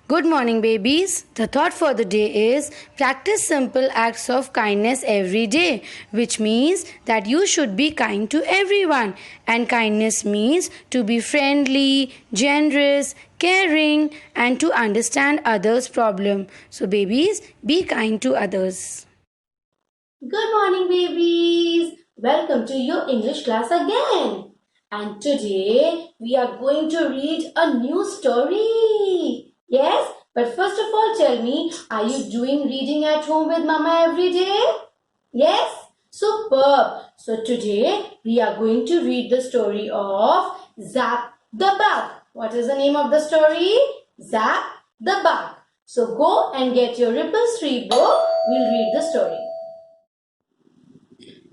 Good morning, babies. The thought for the day is practice simple acts of kindness every day, which means that you should be kind to everyone. And kindness means to be friendly, generous, caring, and to understand others' problem. So, babies, be kind to others. Good morning, babies. Welcome to your English class again. And today we are going to read a new story. Yes, but first of all, tell me, are you doing reading at home with Mama every day? Yes? Superb. So today we are going to read the story of Zap the Bug. What is the name of the story? Zap the Bug. So go and get your Ripples 3 book. We'll read the story.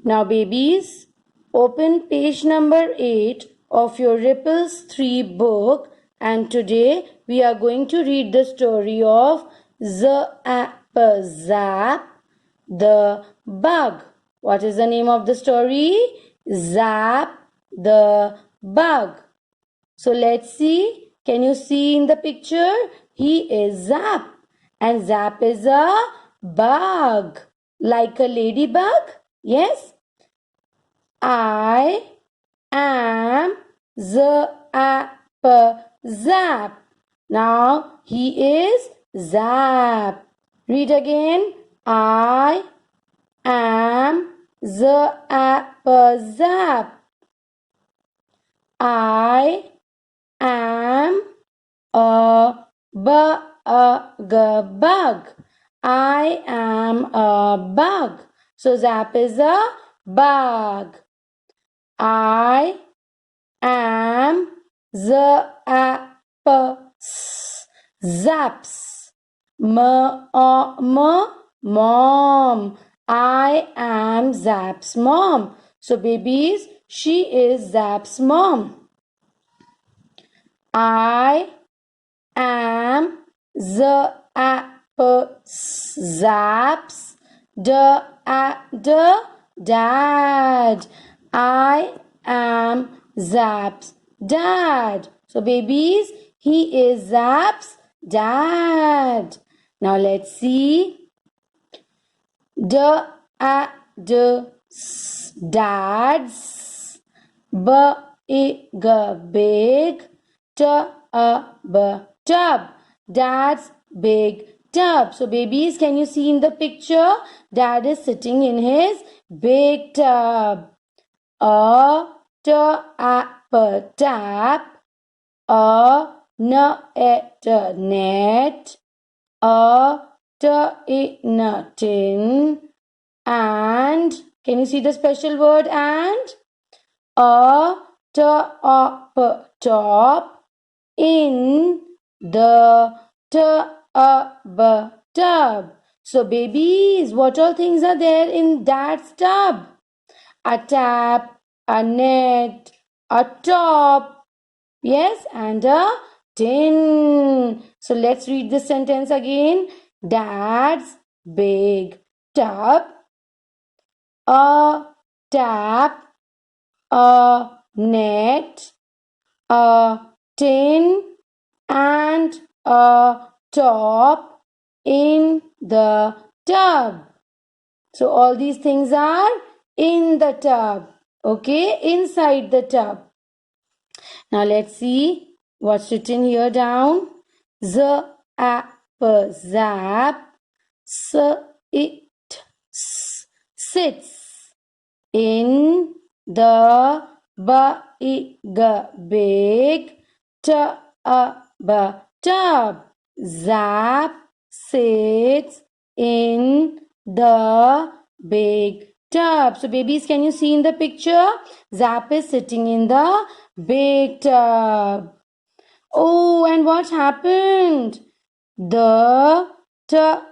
Now, babies, open page number 8 of your Ripples 3 book, and today we are going to read the story of Zap the Bug. What is the name of the story? Zap the Bug. So let's see. Can you see in the picture? He is Zap, and Zap is a bug, like a ladybug. Yes? I am Zap. Now he is Zap. Read again. I am Zap. I am a bug. I am a bug. So Zap is a bug. I am zaps. Mom. I am Zap's mom. So babies, she is Zap's mom. I am Zap's dad. I am Zap's dad. So babies, he is Zap's dad. Now let's see. Dads. Big. Tub. Dad's big tub. So babies, can you see in the picture? Dad is sitting in his big tub. A tap. A net. A tin. And can you see the special word and? A top in the tub. So babies, what all things are there in Dad's tub? A tap, a net, a top, yes, and a tin. So let's read this sentence again. Dad's big tub, a tap, a net, a tin, and a top in the tub. So all these things are in the tub. Okay, inside the tub. Now let's see what's written here down. Zap sits in the big tub. Zap sits in the big tub. So babies, can you see in the picture? Zap is sitting in the big tub. Oh, and what happened? The tub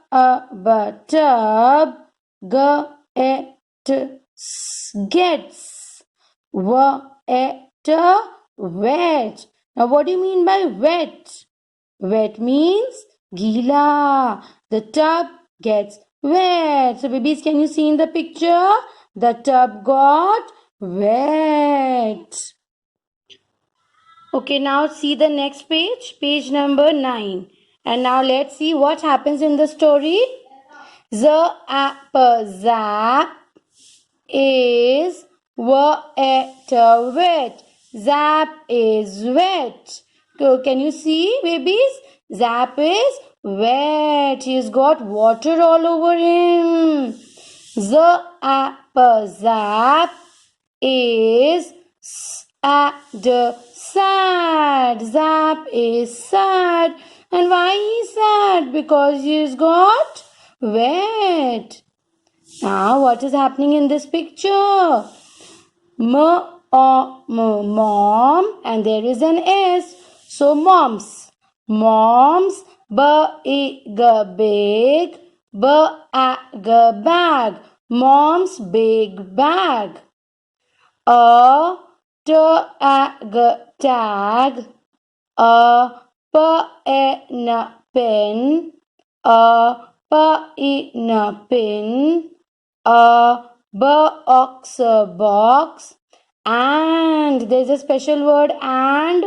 gets wet. Now, what do you mean by wet? Wet means gila. The tub gets wet. So, babies, can you see in the picture? The tub got wet. Okay, now see the next page, page number 9. And now let's see what happens in the story. Zap is wet. Zap is wet. Can you see, babies? Zap is wet. He's got water all over him. Zap is sad. Zap is sad. And why he's sad? Because he's got wet. Now, what is happening in this picture? Mom, and there is an S. So, moms. Moms, big, bag. Mom's big bag. A tag. A pen. A pin. A box, and there's a special word, and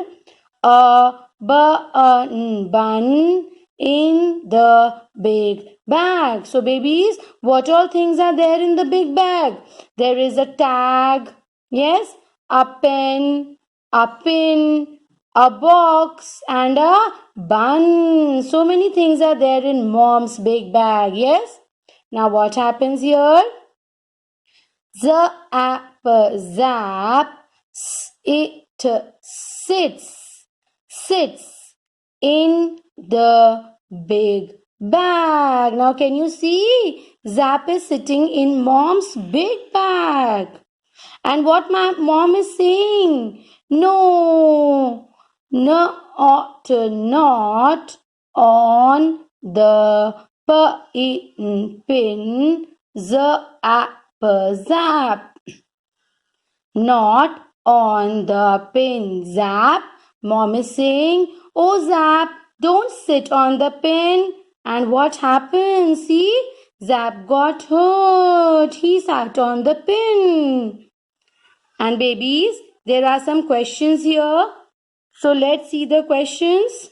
a bun in the big bag. So babies, what all things are there in the big bag? There is a tag, yes, a pen, a pin, a box, and a bun. So many things are there in mom's big bag, yes. Now what happens here? Zap it sits in the big bag. Now can you see? Zap is sitting in mom's big bag. And what my mom is saying? No, not on the pin, zap. Not on the pin. Zap. Mom is saying, oh Zap, don't sit on the pin. And what happened? See, Zap got hurt. He sat on the pin. And babies, there are some questions here. So let's see the questions.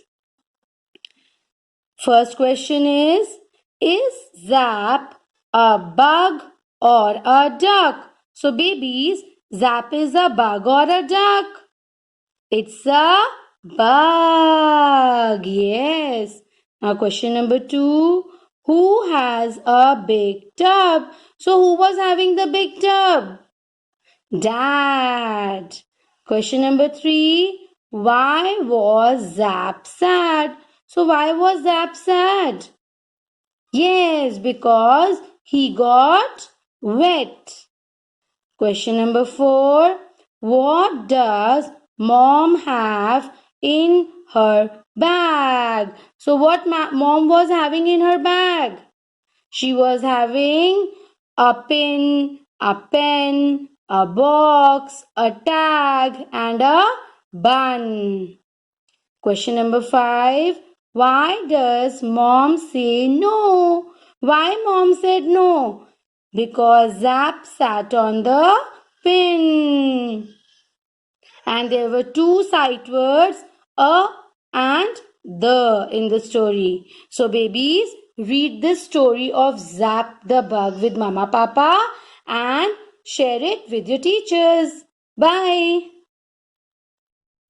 First question is Zap a bug or a duck? So babies, Zap is a bug or a duck? It's a bug. Yes. Now question number 2. Who has a big tub? So who was having the big tub? Dad. Question number 3. Why was Zap sad? So why was Zap sad? Yes, because he got wet. Question number 4. What does mom have in her bag? So what mom was having in her bag? She was having a pin, a pen, a box, a tag, and a bun. Question number 5. Why does mom say no? Why mom said no? Because Zap sat on the pin. And there were 2 sight words, a and the, in the story. So babies, read this story of Zap the bug with Mama Papa and share it with your teachers. Bye.